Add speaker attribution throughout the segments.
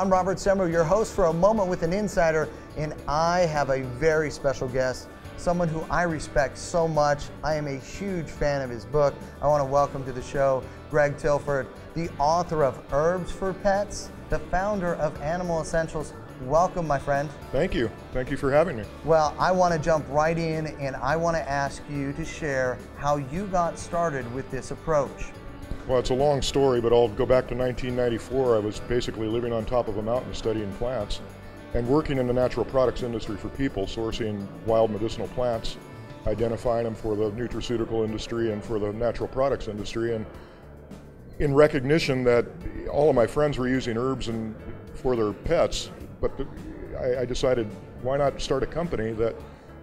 Speaker 1: I'm Robert Semler, your host for A Moment with an Insider, and I have a very special guest, someone who I respect so much. I am a huge fan of his book. I want to welcome to the show Greg Tilford, the author of Herbs for Pets, the founder of Animal Essentials. Welcome, my friend.
Speaker 2: Thank you. Thank you for having me.
Speaker 1: Well, I want to jump right in, and I want to ask you to share how you got started with this approach.
Speaker 2: Well, it's a long story, but I'll go back to 1994. I was basically living on top of a mountain studying plants and working in the natural products industry for people, sourcing wild medicinal plants, identifying them for the nutraceutical industry and for the natural products industry. And in recognition that all of my friends were using herbs for their pets, but I decided, why not start a company that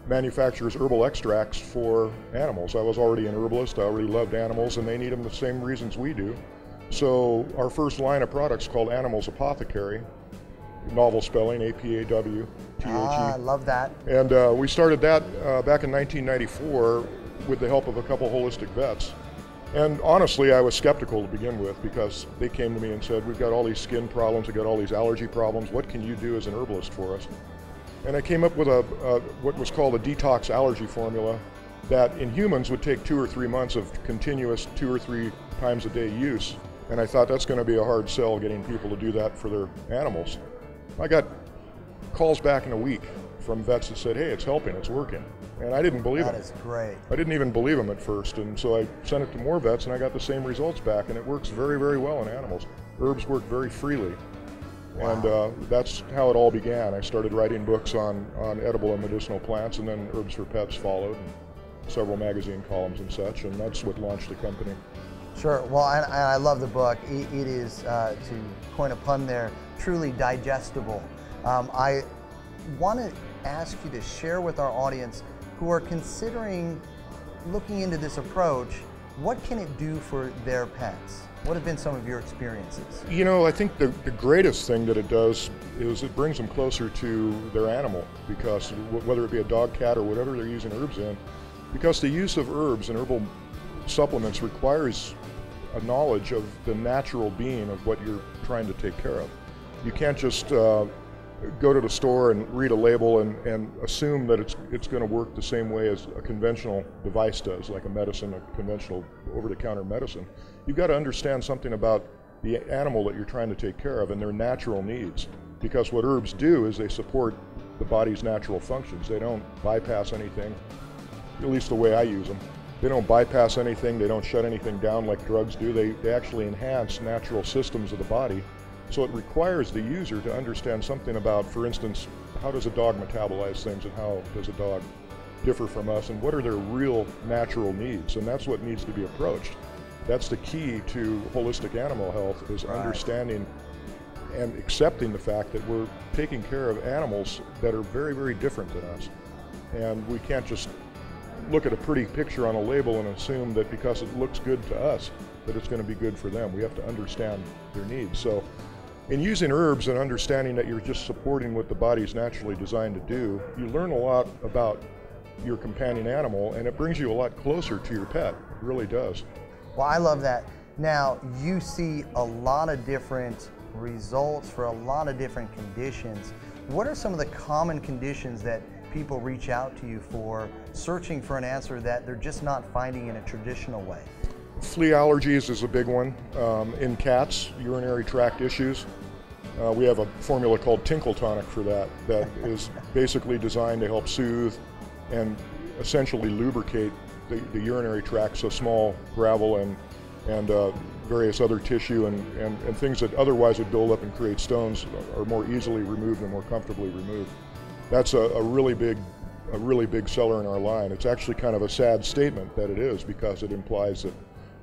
Speaker 2: manufactures herbal extracts for animals. I was already an herbalist, I already loved animals, and they need them the same reasons we do. So our first line of products called Animals Apothecary, novel spelling, A-P-A-W-T-H-E.
Speaker 1: I love that.
Speaker 2: And we started that back in 1994 with the help of a couple holistic vets. And honestly, I was skeptical to begin with because they came to me and said, we've got all these skin problems, we've got all these allergy problems, what can you do as an herbalist for us? And I came up with what was called a detox allergy formula that in humans would take 2 or 3 months of continuous 2 or 3 times a day use. And I thought that's going to be a hard sell getting people to do that for their animals. I got calls back in a week from vets that said, hey, it's helping, it's working. And I didn't believe them.
Speaker 1: That is great.
Speaker 2: I didn't even believe them at first. And so I sent it to more vets and I got the same results back, and it works very, very well in animals. Herbs work very freely. Wow. And that's how it all began. I started writing books on edible and medicinal plants, and then Herbs for Pets followed, and several magazine columns and such, and that's what launched the company.
Speaker 1: Sure. Well, and I love the book. It is, to coin a pun there, truly digestible. I want to ask you to share with our audience who are considering looking into this approach, what can it do for their pets? What have been some of your experiences? You
Speaker 2: know, I think the greatest thing that it does is it brings them closer to their animal, because whether it be a dog, cat, or whatever they're using herbs in, because the use of herbs and herbal supplements requires a knowledge of the natural being of what you're trying to take care of. You can't just go to the store and read a label and assume that it's going to work the same way as a conventional device does, like a medicine, a conventional over-the-counter medicine. You've got to understand something about the animal that you're trying to take care of and their natural needs, because what herbs do is they support the body's natural functions. They don't bypass anything, at least the way I use them. They don't bypass anything, they don't shut anything down like drugs do. They actually enhance natural systems of the body. So it requires the user to understand something about, for instance, how does a dog metabolize things and how does a dog differ from us, and what are their real natural needs, and that's what needs to be approached. That's the key to holistic animal health, is understanding and accepting the fact that we're taking care of animals that are very, very different than us. And we can't just look at a pretty picture on a label and assume that because it looks good to us, that it's going to be good for them. We have to understand their needs. So in using herbs and understanding that you're just supporting what the body's naturally designed to do, you learn a lot about your companion animal, and it brings you a lot closer to your pet. It really does.
Speaker 1: Well, I love that. Now, you see a lot of different results for a lot of different conditions. What are some of the common conditions that people reach out to you for, searching for an answer that they're just not finding in a traditional way?
Speaker 2: Flea allergies is a big one. In cats, urinary tract issues. We have a formula called Tinkle Tonic for that is basically designed to help soothe and essentially lubricate the urinary tract, so small gravel and various other tissue and things that otherwise would build up and create stones are more easily removed and more comfortably removed. That's a really big seller in our line. It's actually kind of a sad statement that it is, because it implies that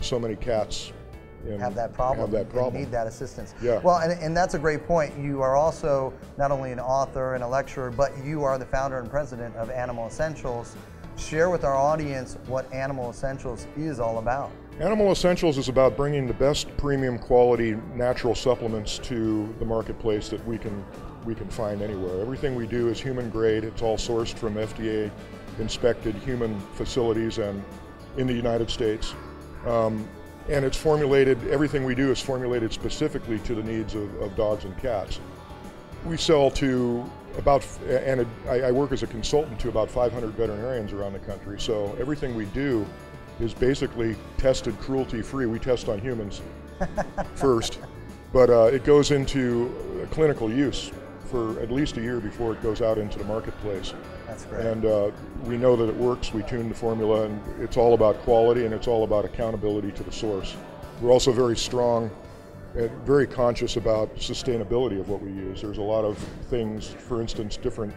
Speaker 2: so many cats
Speaker 1: have that problem.
Speaker 2: And
Speaker 1: need that assistance.
Speaker 2: Yeah.
Speaker 1: Well, and that's a great point. You are also not only an author and a lecturer, but you are the founder and president of Animal Essentials. Share with our audience what Animal Essentials is all about.
Speaker 2: Animal Essentials is about bringing the best premium quality natural supplements to the marketplace that we can find anywhere. Everything we do is human grade. It's all sourced from FDA inspected human facilities and in the United States. And it's formulated, everything we do is formulated specifically to the needs of dogs and cats. We sell to about, and I work as a consultant to about 500 veterinarians around the country. So everything we do is basically tested cruelty-free. We test on humans first, but it goes into clinical use for at least a year before it goes out into the marketplace.
Speaker 1: That's great.
Speaker 2: And we know that it works. We tune the formula, and it's all about quality, and it's all about accountability to the source. We're also very strong and very conscious about sustainability of what we use. There's a lot of things, for instance, different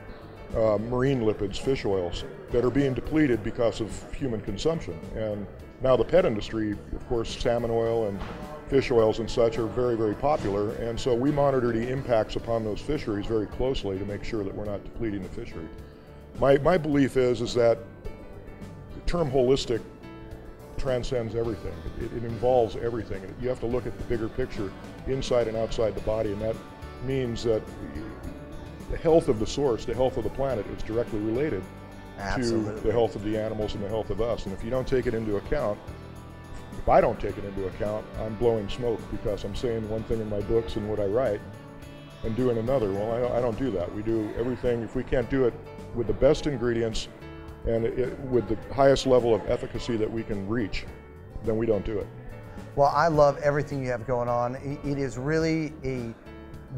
Speaker 2: marine lipids, fish oils, that are being depleted because of human consumption. And now the pet industry, of course, salmon oil and fish oils and such are very, very popular. And so we monitor the impacts upon those fisheries very closely to make sure that we're not depleting the fishery. My belief is that the term holistic transcends everything. It involves everything. You have to look at the bigger picture inside and outside the body, and that means that the health of the source, the health of the planet, is directly related
Speaker 1: Absolutely.
Speaker 2: to the health of the animals and the health of us. And if you don't take it into account, if I don't take it into account, I'm blowing smoke, because I'm saying one thing in my books and what I write and doing another. Well, I don't do that. We do everything. If we can't do it with the best ingredients and with the highest level of efficacy that we can reach, then we don't do it.
Speaker 1: Well, I love everything you have going on. It is really a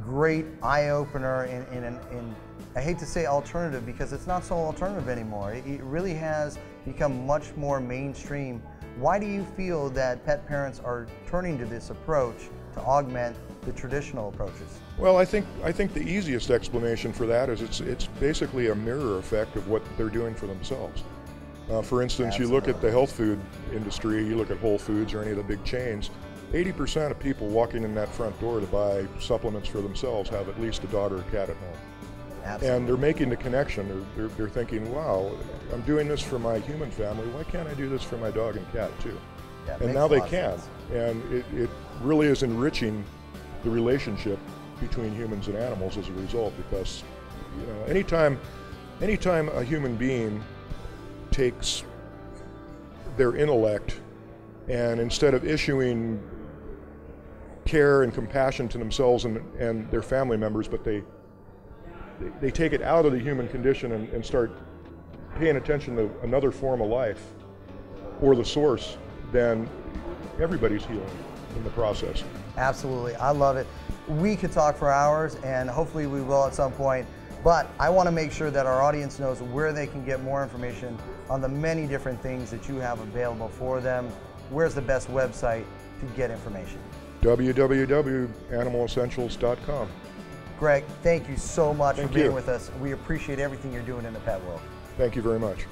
Speaker 1: great eye-opener in I hate to say alternative, because it's not so alternative anymore. It really has become much more mainstream. Why do you feel that pet parents are turning to this approach to augment the traditional approaches?
Speaker 2: Well, I think the easiest explanation for that is it's basically a mirror effect of what they're doing for themselves. For instance,
Speaker 1: Absolutely.
Speaker 2: you look at the health food industry, you look at Whole Foods or any of the big chains, 80% of people walking in that front door to buy supplements for themselves have at least a dog or a cat at home.
Speaker 1: Absolutely.
Speaker 2: And they're making the connection. They're thinking, wow, I'm doing this for my human family. Why can't I do this for my dog and cat too?
Speaker 1: Yeah, it
Speaker 2: And
Speaker 1: makes
Speaker 2: now
Speaker 1: a
Speaker 2: they
Speaker 1: lot of
Speaker 2: can.
Speaker 1: sense.
Speaker 2: And it really is enriching the relationship between humans and animals as a result, because anytime a human being takes their intellect and instead of issuing care and compassion to themselves and their family members, but they take it out of the human condition and start paying attention to another form of life or the source, then everybody's healing in the process.
Speaker 1: Absolutely, I love it. We could talk for hours, and hopefully we will at some point, but I want to make sure that our audience knows where they can get more information on the many different things that you have available for them. Where's the best website to get information?
Speaker 2: www.animalessentials.com.
Speaker 1: Greg, thank you so much
Speaker 2: Thank
Speaker 1: for being
Speaker 2: you.
Speaker 1: with us. We appreciate everything you're doing in the pet world.
Speaker 2: Thank you very much.